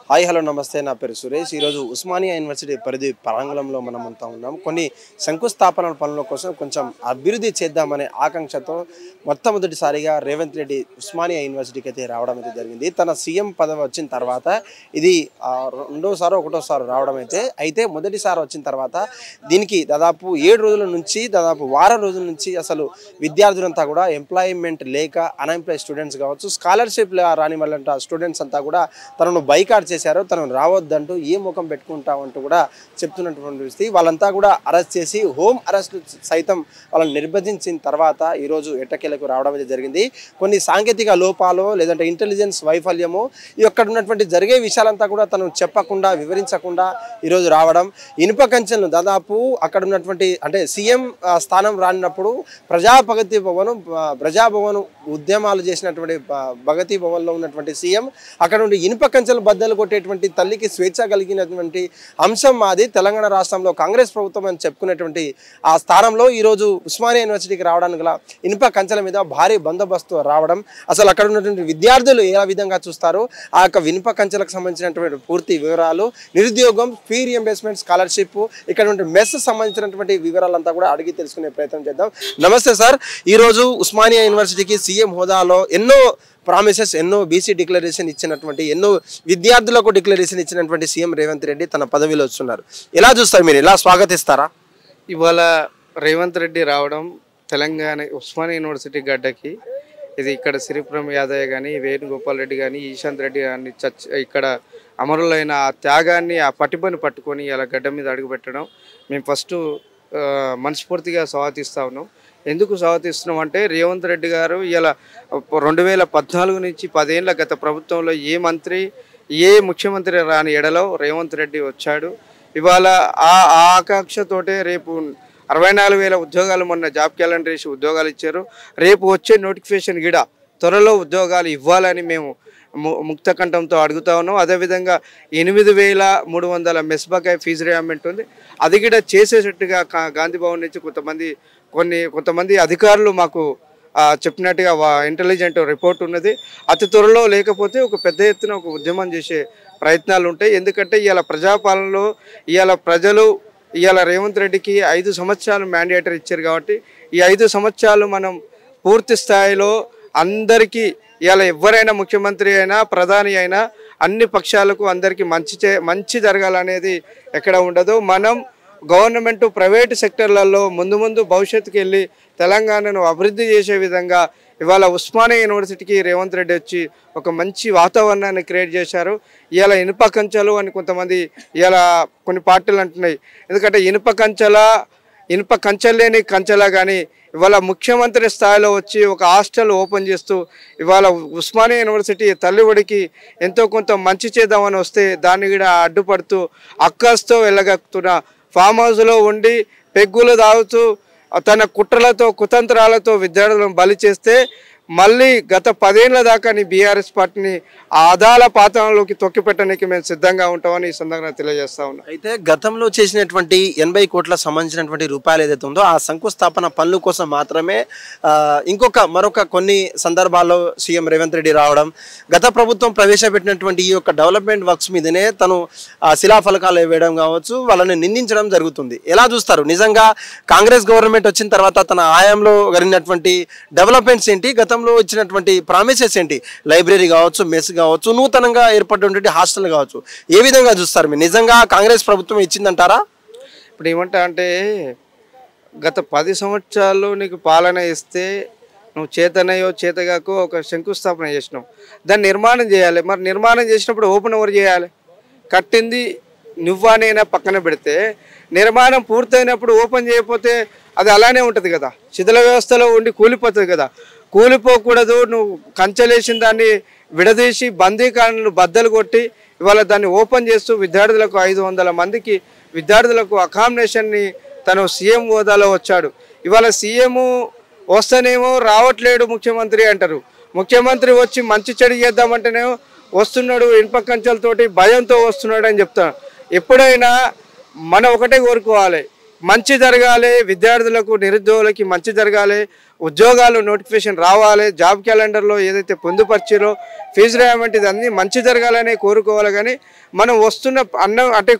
Hi hello నమస్తే నా పేరు సురేష్ ఈరోజు ఉస్మానియా యూనివర్సిటీ పరిధి ప్రాంగణంలో మనం అంతా ఉన్నాం కొన్ని శంకుస్థాపన పనుల కోసం కొంచెం అభివృద్ధి చేద్దామనే ఆకాంక్షతో మొట్టమొదటిసారిగా రేవంత్ రెడ్డి ఉస్మానియా యూనివర్సిటీకి అయితే రావడం అయితే జరిగింది తన సీఎం పదవి వచ్చిన తర్వాత ఇది ఒకటోసారి రావడం అయితే మొదటిసారి వచ్చిన తర్వాత దీనికి దాదాపు 7 రోజుల నుంచి దాదాపు వారం రోజుల నుంచి అసలు విద్యార్థులంతా కూడా ఎంప్లాయ్మెంట్ లేక అన్ఎంప్లాయ్ స్టూడెంట్స్ కావచ్చు స్కాలర్షిప్ రాని వాళ్ళంట స్టూడెంట్స్ అంతా కూడా తనను బైకాట్ చేశారు తనను రావద్దంటూ ఏ ముఖం పెట్టుకుంటామంటూ కూడా చెప్తున్నటువంటి పరిస్థితి వాళ్ళంతా కూడా అరెస్ట్ చేసి హోమ్ అరెస్ట్ సైతం వాళ్ళని నిర్బంధించిన తర్వాత ఈరోజు ఎట్టకేలకు రావడం అయితే జరిగింది కొన్ని సాంకేతిక లోపాలు లేదంటే ఇంటెలిజెన్స్ వైఫల్యము ఇక్కడ ఉన్నటువంటి జరిగే విషయాలంతా కూడా తను చెప్పకుండా వివరించకుండా ఈరోజు రావడం ఇనుప కంచెలను దాదాపు అక్కడ ఉన్నటువంటి అంటే సీఎం స్థానం రానినప్పుడు ప్రజాభవన్ ఉద్యమాలు చేసినటువంటి ప్రగతి భవన్లో ఉన్నటువంటి సీఎం అక్కడ నుండి ఇనుప కంచెలు బద్దలు కొట్టేటువంటి తల్లికి స్వేచ్ఛ కలిగినటువంటి అంశం మాది తెలంగాణ రాష్ట్రంలో కాంగ్రెస్ ప్రభుత్వం అని చెప్పుకునేటువంటి ఆ స్థానంలో ఈరోజు ఉస్మానియా యూనివర్సిటీకి రావడానికి గల ఇనుప కంచెల మీద భారీ బందోబస్తు రావడం అసలు అక్కడ ఉన్నటువంటి విద్యార్థులు ఏ విధంగా చూస్తారు ఆ యొక్క ఇనుప కంచెలకు సంబంధించినటువంటి పూర్తి వివరాలు నిరుద్యోగం ఫీ రీయింబర్స్మెంట్ స్కాలర్షిప్ ఇక్కడ నుండి మెస్ సంబంధించినటువంటి వివరాలంతా కూడా అడిగి తెలుసుకునే ప్రయత్నం చేద్దాం నమస్తే సార్ ఈరోజు ఉస్మానియా యూనివర్సిటీకి సీఎం హోదాలో ఎన్నో ప్రామిసెస్ ఎన్నో బీసీ డిక్లరేషన్ ఇచ్చినటువంటి ఎన్నో విద్యార్థులకు డిక్లరేషన్ ఇచ్చినటువంటి సీఎం రేవంత్ రెడ్డి తన పదవిలో వస్తున్నారు ఎలా చూస్తారు మీరు ఎలా స్వాగతిస్తారా ఇవాళ రేవంత్ రెడ్డి రావడం తెలంగాణ ఉస్మానియా యూనివర్సిటీ గడ్డకి ఇది ఇక్కడ శ్రీపురం యాదయ్య కానీ వేణుగోపాల్ రెడ్డి కానీ ఈశాంత్ రెడ్డి కానీ ఇక్కడ అమరులైన ఆ త్యాగాన్ని ఆ పటిమను పట్టుకొని ఇలా గడ్డ మీద అడుగుపెట్టడం మేము ఫస్ట్ మనస్ఫూర్తిగా స్వాగతిస్తూ ఉన్నాం ఎందుకు స్వాగతిస్తున్నాం అంటే రేవంత్ రెడ్డి గారు ఇలా 2014 నుంచి 10 ఏళ్ళ గత ప్రభుత్వంలో ఏ ముఖ్యమంత్రి రాని ఎడలో రేవంత్ రెడ్డి వచ్చాడు ఇవాళ ఆ ఆకాంక్షతోటే రేపు 64,000 ఉద్యోగాలు మొన్న జాబ్ క్యాలెండర్ వేసి ఉద్యోగాలు ఇచ్చారు రేపు వచ్చే నోటిఫికేషన్ గిడ త్వరలో ఉద్యోగాలు ఇవ్వాలని మేము ముక్తకంఠంతో అడుగుతా ఉన్నాం అదేవిధంగా 8,300 మెస్ బకాయి ఫీజు రియంబర్స్మెంట్ ఉంది అది కూడా చేసేటట్టుగా గాంధీ భవన్ నుంచి కొంతమంది అధికారులు మాకు చెప్పినట్టుగా ఇంటెలిజెంట్ రిపోర్ట్ ఉన్నది అతి త్వరలో లేకపోతే ఒక పెద్ద ఎత్తున ఒక ఉద్యమం చేసే ప్రయత్నాలు ఉంటాయి ఎందుకంటే ఇవాళ ప్రజాపాలనలో ఇవాళ ప్రజలు ఇవాళ రేవంత్ రెడ్డికి 5 సంవత్సరాలు మ్యాండేటరీ ఇచ్చారు కాబట్టి ఈ 5 సంవత్సరాలు మనం పూర్తి స్థాయిలో అందరికీ ఇవాళ ఎవరైనా ముఖ్యమంత్రి అయినా ప్రధాని అయినా అన్ని పక్షాలకు అందరికీ మంచి జరగాలనేది ఎక్కడ ఉండదు మనం గవర్నమెంట్ ప్రైవేటు సెక్టర్లలో ముందు భవిష్యత్తుకి వెళ్ళి తెలంగాణను అభివృద్ధి చేసే విధంగా ఇవాళ ఉస్మానియా యూనివర్సిటీకి రేవంత్ రెడ్డి వచ్చి ఒక మంచి వాతావరణాన్ని క్రియేట్ చేశారు ఇవాళ ఇనుప కంచెలు అని కొంతమంది ఇవాళ కొన్ని పార్టీలు అంటున్నాయి ఎందుకంటే ఇనుప కంచెలు లేని కంచెలా కానీ ఇవాళ ముఖ్యమంత్రి స్థాయిలో వచ్చి ఒక హాస్టల్ ఓపెన్ చేస్తూ ఇవాళ ఉస్మానియా యూనివర్సిటీ తల్లిఒడికి ఎంతో కొంత మంచి చేద్దామని వస్తే దాన్ని కూడా అడ్డుపడుతూ అక్కస్తో వెళ్ళగక్కుతున్న ఫామ్ హౌస్లో ఉండి పెగ్గులు తాగుతూ తన కుట్రలతో కుతంత్రాలతో విద్యార్థులను బలి చేస్తే మళ్ళీ గత 10 ఏళ్ల దాకా బీఆర్ఎస్ పార్టీని ఆదాల పాత్రలోకి తొక్కిపెట్టడానికి మేము సిద్ధంగా ఉంటామని ఈ సందర్భంగా తెలియజేస్తా ఉన్నాం అయితే గతంలో చేసినటువంటి 80 కోట్ల సంబంధించినటువంటి రూపాయలు ఏదైతే ఉందో ఆ శంకుస్థాపన పనుల కోసం మాత్రమే మరొక కొన్ని సందర్భాల్లో సీఎం రేవంత్ రెడ్డి రావడం గత ప్రభుత్వం ప్రవేశపెట్టినటువంటి ఈ యొక్క డెవలప్మెంట్ వర్క్స్ మీదనే తను శిలాఫలకాలు వేయడం కావచ్చు వాళ్ళని నిందించడం జరుగుతుంది ఎలా చూస్తారు నిజంగా కాంగ్రెస్ గవర్నమెంట్ వచ్చిన తర్వాత తన ఆయంలో జరిగినటువంటి డెవలప్మెంట్స్ ఏంటి గతంలో ఇచ్చినటువంటి ప్రామిసెస్ ఏంటి లైబ్రరీ కావచ్చు మెస్ కావచ్చు నూతనంగా ఏర్పడినటువంటి హాస్టల్ కావచ్చు ఏ విధంగా చూస్తారు మీరు నిజంగా కాంగ్రెస్ ప్రభుత్వం ఇచ్చిందంటారా ఇప్పుడు ఏమంటా అంటే గత 10 సంవత్సరాలు నీకు పాలన ఇస్తే నువ్వు చేతనయో చేతగాకో ఒక శంకుస్థాపన చేసినావు దాన్ని నిర్మాణం చేయాలి మరి నిర్మాణం చేసినప్పుడు ఓపెన్ ఎవరు చేయాలి కట్టింది నువ్వానైనా పక్కన పెడితే నిర్మాణం పూర్తయినప్పుడు ఓపెన్ చేయకపోతే అది అలానే ఉంటుంది కదా శిథిల వ్యవస్థలో ఉండి కూలిపోతుంది కదా కూలిపోకూడదు నువ్వు కంచెలేసిన దాన్ని విడదీసి బందీకాలను బద్దలు కొట్టి ఇవాళ దాన్ని ఓపెన్ చేస్తూ విద్యార్థులకు 500 మందికి విద్యార్థులకు అకామిడేషన్ని తను సీఎం హోదాలో వచ్చాడు ఇవాళ సీఎం వస్తేనేమో రావట్లేడు ముఖ్యమంత్రి అంటారు ముఖ్యమంత్రి వచ్చి మంచి చెడు చేద్దామంటేనేమో వస్తున్నాడు ఇనుప కంచెలతోటి భయంతో వస్తున్నాడు అని చెప్తాను ఎప్పుడైనా మనం ఒకటే కోరుకోవాలి మంచి జరగాలి, విద్యార్థులకు నిరుద్యోగులకి మంచి జరగాలి, ఉద్యోగాలు నోటిఫికేషన్ రావాలి, జాబ్ క్యాలెండర్లో ఏదైతే పొందుపరిచారో ఫీజు రియంబర్స్మెంట్ ఇదన్నీ మంచి జరగాలని కోరుకోవాలి. కానీ మనం వస్తున్న అన్నం అంటే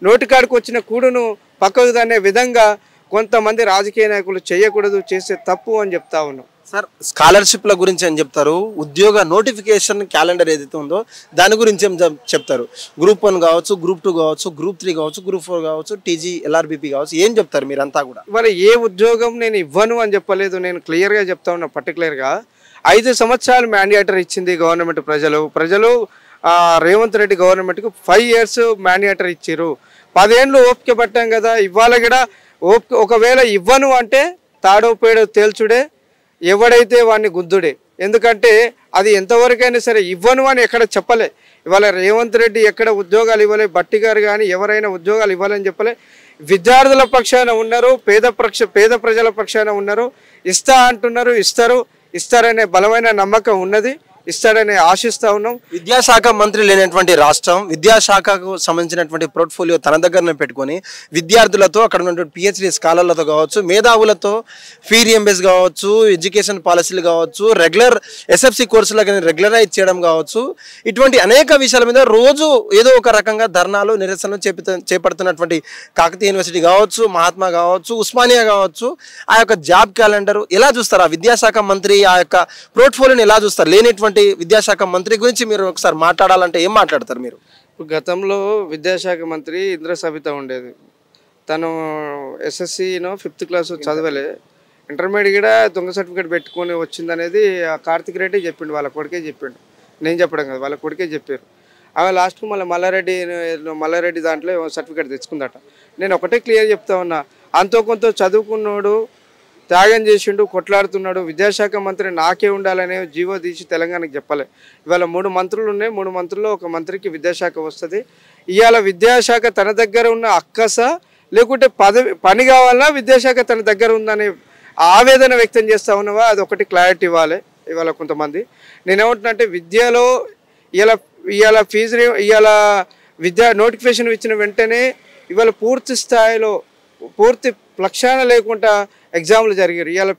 నోటికాడికి వచ్చిన కూడును పక్కకు దానే విధంగా కొంతమంది రాజకీయ నాయకులు చేయకూడదు, చేసే తప్పు అని చెప్తా ఉన్నాం. సార్, స్కాలర్షిప్ల గురించి అని చెప్తారు, ఉద్యోగ నోటిఫికేషన్ క్యాలెండర్ ఏదైతే ఉందో దాని గురించి ఏం చెప్తారు? గ్రూప్ 1 కావచ్చు, గ్రూప్ 2 కావచ్చు, గ్రూప్ 3 కావచ్చు, గ్రూప్ 4 కావచ్చు, టీజీ LRBP కావచ్చు, ఏం చెప్తారు మీరంతా కూడా? మరి ఏ ఉద్యోగం నేను ఇవ్వను అని చెప్పలేదు, నేను క్లియర్గా చెప్తా ఉన్నా. పర్టికులర్గా 5 సంవత్సరాలు మ్యాండేటర్ ఇచ్చింది గవర్నమెంట్. ప్రజలు రేవంత్ రెడ్డి గవర్నమెంట్కు 5 years మ్యాండేటర్ ఇచ్చారు. 10 ఏళ్ళు ఓపిక పట్టాం కదా, ఇవాళ కూడా ఓపిక. ఒకవేళ ఇవ్వను అంటే తాడో పేడో తేల్చుడే, ఎవడైతే వాడిని గుద్దుడే. ఎందుకంటే అది ఎంతవరకైనా సరే ఇవ్వను అని ఎక్కడ చెప్పలే. ఇవాళ రేవంత్ రెడ్డి ఎక్కడ ఉద్యోగాలు ఇవ్వలే, బట్టి గారు కానీ ఎవరైనా ఉద్యోగాలు ఇవ్వాలని చెప్పలే. విద్యార్థుల పక్షాన ఉన్నారు, పేద ప్రజల పక్షాన ఉన్నారు. ఇస్తా అంటున్నారు, ఇస్తారనే బలమైన నమ్మకం ఉన్నది, ఇస్తాడని ఆశిస్తా ఉన్నాం. విద్యాశాఖ మంత్రి లేనటువంటి రాష్ట్రం విద్యాశాఖకు సంబంధించినటువంటి పోర్ట్ఫోలియో తన దగ్గరనే పెట్టుకొని విద్యార్థులతో, అక్కడ ఉన్నటువంటి PhD స్కాలర్లతో కావచ్చు, మేధావులతో ఫీ రియంబర్స్ కావచ్చు, ఎడ్యుకేషన్ పాలసీలు కావచ్చు, రెగ్యులర్ SFC కోర్సులకు రెగ్యులరైజ్ చేయడం కావచ్చు, ఇటువంటి అనేక విషయాల మీద రోజు ఏదో ఒక రకంగా ధర్నాలు, నిరసనలు చేపడుతున్నటువంటి కాకతీయ యూనివర్సిటీ కావచ్చు, మహాత్మా కావచ్చు, ఉస్మానియా కావచ్చు, ఆ యొక్క జాబ్ క్యాలెండర్ ఎలా చూస్తారు? ఆ విద్యాశాఖ మంత్రి ఆ యొక్క పోర్ట్ఫోలియోని ఎలా చూస్తారు? లేనటువంటి విద్యాశాఖ మంత్రి గురించి మీరు ఒకసారి మాట్లాడాలంటే ఏం మాట్లాడతారు మీరు? గతంలో విద్యాశాఖ మంత్రి ఇంద్ర సబిత ఉండేది. తను SSCనో 5th class చదవలే, ఇంటర్మీడియట్ కూడా దొంగ సర్టిఫికేట్ పెట్టుకొని వచ్చిందనేది ఆ కార్తిక్ రెడ్డి చెప్పిండు, వాళ్ళ కొడుకే చెప్పిండు. నేను చెప్పడం కాదు, వాళ్ళ కొడుకే చెప్పారు. ఆమె లాస్ట్కు మళ్ళీ మల్లారెడ్డి దాంట్లో సర్టిఫికేట్ తెచ్చుకుందట. నేను ఒకటే క్లియర్ చెప్తా ఉన్నా, అంతో కొంత చదువుకున్నాడు, త్యాగం చేసిండు, కొట్లాడుతున్నాడు. విద్యాశాఖ మంత్రి నాకే ఉండాలనే జీవో తీసి తెలంగాణకు చెప్పలే. ఇవాళ 3 మంత్రులు ఉన్నాయి, 3 మంత్రుల్లో ఒక మంత్రికి విద్యాశాఖ వస్తుంది. ఇవాళ విద్యాశాఖ తన దగ్గర ఉన్న అక్కస లేకుంటే పని కావాలన్నా విద్యాశాఖ తన దగ్గర ఉందనే ఆవేదన వ్యక్తం చేస్తూ ఉన్నవా, అది ఒకటి క్లారిటీ ఇవ్వాలి. ఇవాళ కొంతమంది నేనేమంటున్నా విద్యలో ఇవాళ విద్యా నోటిఫికేషన్ ఇచ్చిన వెంటనే ఇవాళ పూర్తి స్థాయిలో పూర్తి లక్ష్యాన లేకుండా ఎగ్జామ్లు జరిగారు. ఇవాళ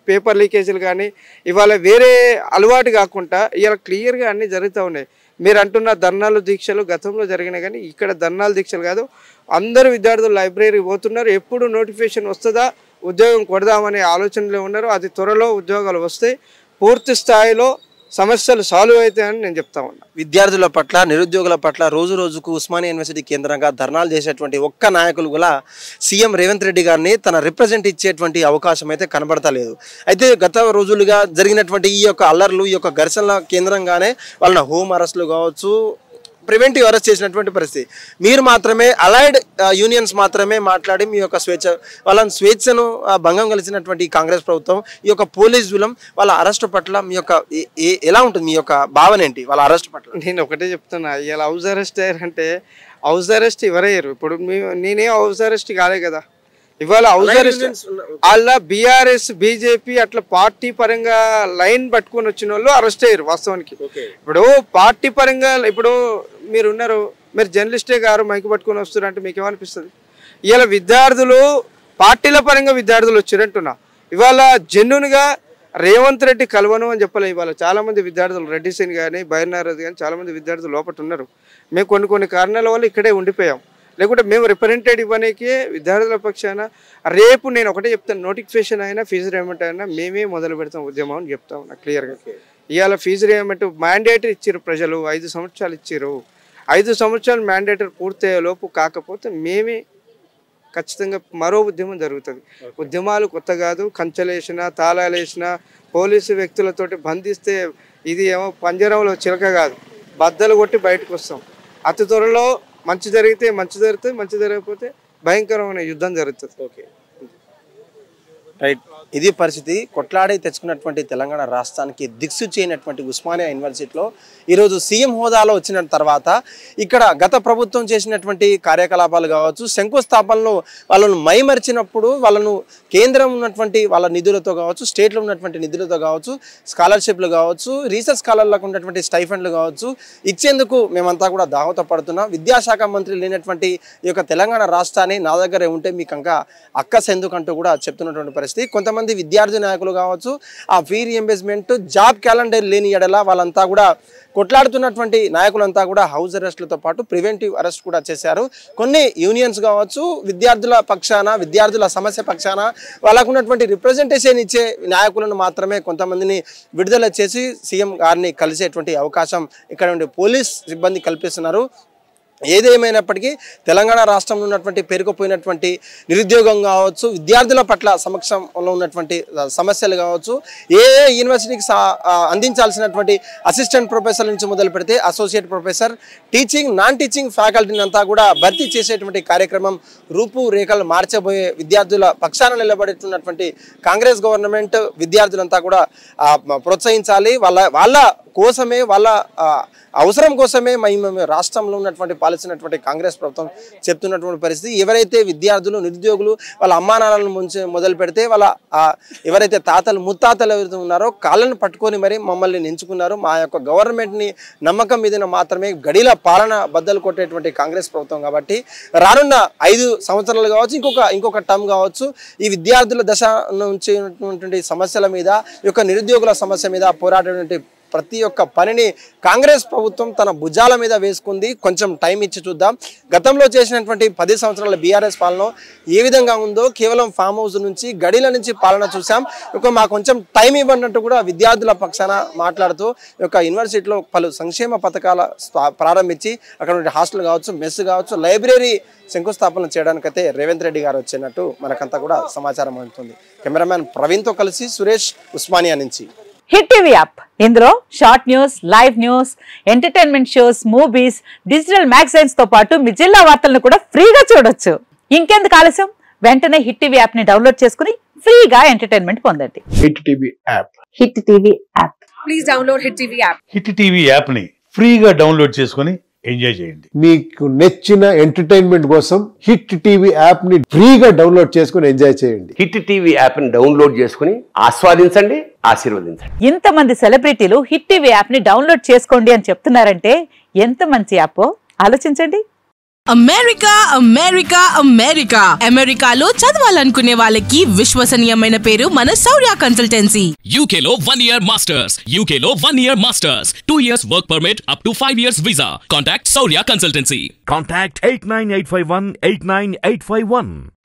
పేపర్ లీకేజీలు కానీ ఇవాళ వేరే అలవాటు కాకుండా ఇవాళ క్లియర్గా అన్నీ జరుగుతూ ఉన్నాయి. మీరు అంటున్న ధర్నాలు దీక్షలు గతంలో జరిగినాయి, కానీ ఇక్కడ ధర్నాలు దీక్షలు కాదు. అందరూ విద్యార్థులు లైబ్రరీ పోతున్నారు. ఎప్పుడు నోటిఫికేషన్ వస్తుందా, ఉద్యోగం కొడదామనే ఆలోచనలో ఉన్నారు. అది త్వరలో ఉద్యోగాలు వస్తాయి, పూర్తి స్థాయిలో సమస్యలు సాల్వ్ అవుతాయని నేను చెప్తా ఉన్నా. విద్యార్థుల పట్ల, నిరుద్యోగుల పట్ల రోజు రోజుకు ఉస్మానియా యూనివర్సిటీ కేంద్రంగా ధర్నాలు చేసేటువంటి ఒక్క నాయకులు కూడా సీఎం రేవంత్ రెడ్డి గారిని తన రిప్రజెంట్ ఇచ్చేటువంటి అవకాశం అయితే కనబడతలేదు. అయితే గత రోజులుగా జరిగినటువంటి ఈ యొక్క అల్లర్లు, ఈ యొక్క ఘర్షణల కేంద్రంగానే వాళ్ళ హోమ్ అరెస్టులు కావచ్చు, ప్రివెంటివ్ అరెస్ట్ చేసినటువంటి పరిస్థితి. మీరు మాత్రమే అలైడ్ యూనియన్స్ మాత్రమే మాట్లాడి మీ యొక్క వాళ్ళ స్వేచ్ఛను భంగం కలిసినటువంటి కాంగ్రెస్ ప్రభుత్వం ఈ యొక్క పోలీస్ జులం వాళ్ళ అరెస్ట్ పట్ల మీ యొక్క ఎలా ఉంటుంది? మీ యొక్క భావన ఏంటి వాళ్ళ అరెస్ట్ పట్ల? నేను ఒకటే చెప్తున్నా, ఇలా హౌస్ అరెస్ట్ అయ్యారంటే హౌస్ అరెస్ట్ ఎవరయ్యారు? ఇప్పుడు నేనేం హౌస్ అరెస్ట్ కాలే కదా. ఇవాళ హౌస్ అరెస్ట్ వాళ్ళ BRS BJP అట్లా పార్టీ పరంగా లైన్ పట్టుకొని వచ్చిన వాళ్ళు అరెస్ట్ అయ్యారు వాస్తవానికి. ఇప్పుడు పార్టీ పరంగా ఇప్పుడు మీరు ఉన్నారు, మీరు జర్నలిస్టే గారు మైకు పట్టుకొని వస్తున్నారు అంటే మీకు ఏమనిపిస్తుంది? ఇవాళ విద్యార్థులు పార్టీల పరంగా విద్యార్థులు వచ్చినట్టున్నా ఇవాళ జెన్యున్గా రేవంత్ రెడ్డి కలవను అని చెప్పలే. ఇవాళ చాలామంది విద్యార్థులు రెడ్డి సింగ్ కానీ బైర్నారద్ కానీ చాలామంది విద్యార్థులు లోపల ఉన్నారు. మేము కొన్ని కారణాల వల్ల ఇక్కడే ఉండిపోయాం. లేకుంటే మేము రిప్రజెంటేటివ్ ఇవ్వడానికి విద్యార్థుల పక్షాన రేపు నేను ఒకటే చెప్తాను, నోటిఫికేషన్ అయినా ఫీజు రియంబర్స్మెంట్ అయినా మేమే మొదలు పెడతాం ఉద్యమం అని చెప్తా ఉన్నా క్లియర్గా. ఇవాళ ఫీజు రియంబర్స్మెంట్ మ్యాండేటరీ ఇచ్చారు ప్రజలు, 5 సంవత్సరాలు ఇచ్చారు. 5 సంవత్సరాలు మ్యాండేటరీ పూర్తయ్యేలోపు కాకపోతే మేమే ఖచ్చితంగా మరో ఉద్యమం జరుగుతుంది. ఉద్యమాలు కొత్త కాదు, కంచెలేసిన తాళాలు వేసిన పోలీసు వ్యక్తులతోటి బంధిస్తే ఇది ఏమో పంజరంలో చిలక కాదు, బద్దలు కొట్టి బయటకు వస్తాం. అతి త్వరలో మంచి జరిగితే మంచి జరుగుతుంది, మంచి జరగకపోతే భయంకరమైన యుద్ధం జరుగుతుంది. ఓకే. రైట్, ఇది పరిస్థితి. కొట్లాడి తెచ్చుకున్నటువంటి తెలంగాణ రాష్ట్రానికి దిక్సూచి అయినటువంటి ఉస్మానియా యూనివర్సిటీలో ఈరోజు సీఎం హోదాలో వచ్చిన తర్వాత ఇక్కడ గత ప్రభుత్వం చేసినటువంటి కార్యకలాపాలు కావచ్చు, శంకుస్థాపనలో వాళ్ళను మైమరిచినప్పుడు వాళ్ళను కేంద్రం ఉన్నటువంటి వాళ్ళ నిధులతో కావచ్చు, స్టేట్లో ఉన్నటువంటి నిధులతో కావచ్చు, స్కాలర్షిప్లు కావచ్చు, రీసెర్చ్ స్కాలర్లకు ఉన్నటువంటి స్టైఫండ్లు కావచ్చు ఇచ్చేందుకు మేమంతా కూడా దావత పడుతున్నాం. విద్యాశాఖ మంత్రి లేనటువంటి ఈ యొక్క తెలంగాణ రాష్ట్రాన్ని నా దగ్గరే ఉంటే మీకు ఇంకా అక్కసెందుకంటూ కూడా చెప్తున్నటువంటి పరిస్థితి. కొంతమంది విద్యార్థి నాయకులు కావచ్చు, ఆ ఫీ రీఎంబర్స్మెంట్ జాబ్ క్యాలెండర్ లేని ఎడల వాళ్ళంతా కూడా కొట్లాడుతున్నటువంటి నాయకులంతా కూడా హౌస్ అరెస్టులతో పాటు ప్రివెంటివ్ అరెస్ట్ కూడా చేశారు. కొన్ని యూనియన్స్ కావచ్చు, విద్యార్థుల పక్షాన, విద్యార్థుల సమస్య పక్షాన వాళ్ళకు ఉన్నటువంటి రిప్రజెంటేషన్ ఇచ్చే నాయకులను మాత్రమే కొంతమందిని విడుదల చేసి సీఎం గారిని కలిసేటువంటి అవకాశం ఇక్కడ నుండి పోలీస్ సిబ్బంది కల్పిస్తున్నారు. ఏదేమైనప్పటికీ తెలంగాణ రాష్ట్రంలో ఉన్నటువంటి పేరుకుపోయినటువంటి నిరుద్యోగం కావచ్చు, విద్యార్థుల పట్ల సమక్షంలో ఉన్నటువంటి సమస్యలు కావచ్చు, ఏ యూనివర్సిటీకి అందించాల్సినటువంటి అసిస్టెంట్ ప్రొఫెసర్ నుంచి మొదలు పెడితే associate professor, teaching, non teaching ఫ్యాకల్టీని అంతా కూడా భర్తీ చేసేటువంటి కార్యక్రమం రూపురేఖలు మార్చబోయే విద్యార్థుల పక్షాన నిలబడుతున్నటువంటి కాంగ్రెస్ గవర్నమెంట్ విద్యార్థులంతా కూడా ప్రోత్సహించాలి. వాళ్ళ కోసమే, వాళ్ళ అవసరం కోసమే మేము రాష్ట్రంలో ఉన్నటువంటి పాలిస్తున్నటువంటి కాంగ్రెస్ ప్రభుత్వం చెప్తున్నటువంటి పరిస్థితి. ఎవరైతే విద్యార్థులు, నిరుద్యోగులు వాళ్ళ అమ్మానాలను మొదలు పెడితే వాళ్ళ ఎవరైతే తాతలు ముత్తాతలు ఎవరైతే ఉన్నారో కాళ్ళను పట్టుకొని మరి మమ్మల్ని నించుకున్నారు. మా యొక్క గవర్నమెంట్ని నమ్మకం మీద మాత్రమే గడిల పాలన బద్దలు కొట్టేటువంటి కాంగ్రెస్ ప్రభుత్వం కాబట్టి రానున్న 5 సంవత్సరాలు కావచ్చు, ఇంకొక టర్మ్ కావచ్చు, ఈ విద్యార్థుల దశ నుంచి ఉన్నటువంటి సమస్యల మీద, ఈ యొక్క నిరుద్యోగుల సమస్య మీద పోరాడేటువంటి ప్రతి ఒక్క పనిని కాంగ్రెస్ ప్రభుత్వం తన భుజాల మీద వేసుకుంది. కొంచెం టైం ఇచ్చి చూద్దాం. గతంలో చేసినటువంటి 10 సంవత్సరాల బీఆర్ఎస్ పాలన ఏ విధంగా ఉందో కేవలం ఫామ్ హౌస్ నుంచి, గడిల నుంచి పాలన చూసాం. మాకు కొంచెం టైం ఇవ్వనట్టు కూడా విద్యార్థుల పక్షాన మాట్లాడుతూ యూనివర్సిటీలో పలు సంక్షేమ పథకాల ప్రారంభించి అక్కడ హాస్టల్ కావచ్చు, మెస్ కావచ్చు, లైబ్రరీ శంకుస్థాపన చేయడానికైతే రేవంత్ రెడ్డి గారు వచ్చినట్టు మనకంతా కూడా సమాచారం అందుతుంది. కెమెరామ్యాన్ ప్రవీణ్తో కలిసి సురేష్, ఉస్మానియా నుంచి. హిట్ టీవీ యాప్, ఇందులో short news, live news, entertainment shows, movies, digital magazines తో పాటు మీ జిల్లా వార్తలను కూడా ఫ్రీగా చూడొచ్చు. ఇంకెందుకు ఆలస్యం, వెంటనే హిట్ టీవీ యాప్ ని డౌన్లోడ్ చేసుకుని ఫ్రీగా ఎంటర్టైన్మెంట్ పొందండి. Hit TV app. Hit TV app. Please download hit TV app. Hit TV app ని ఫ్రీగా డౌన్లోడ్ చేసుకుని ఎంజాయ్ చేయండి. మీకు నచ్చిన ఎంటర్టైన్మెంట్ కోసం హిట్ టీవీ యాప్ ని ఫ్రీగా డౌన్లోడ్ చేసుకుని ఎంజాయ్ చేయండి. హిట్ టీవీ యాప్ ని డౌన్లోడ్ చేసుకుని ఆస్వాదించండి, ఆశీర్వదించండి. ఇంతమంది సెలబ్రిటీలు హిట్ టీవీ యాప్ ని డౌన్లోడ్ చేసుకోండి అని చెప్తున్నారంటే ఎంత మంచి యాప్ ఆలోచించండి. అమెరికా అమెరికా అమెరికా అమెరికాలో చదవాలనుకునే వాళ్ళకి విశ్వసనీయమైన పేరు మన శౌర్య కన్సల్టెన్సీ. UK లో 1 year masters, UK లో 1 year masters, 2 years work permit up to 5 years visa. Contact Saurya Consultancy. Contact 89851 89851.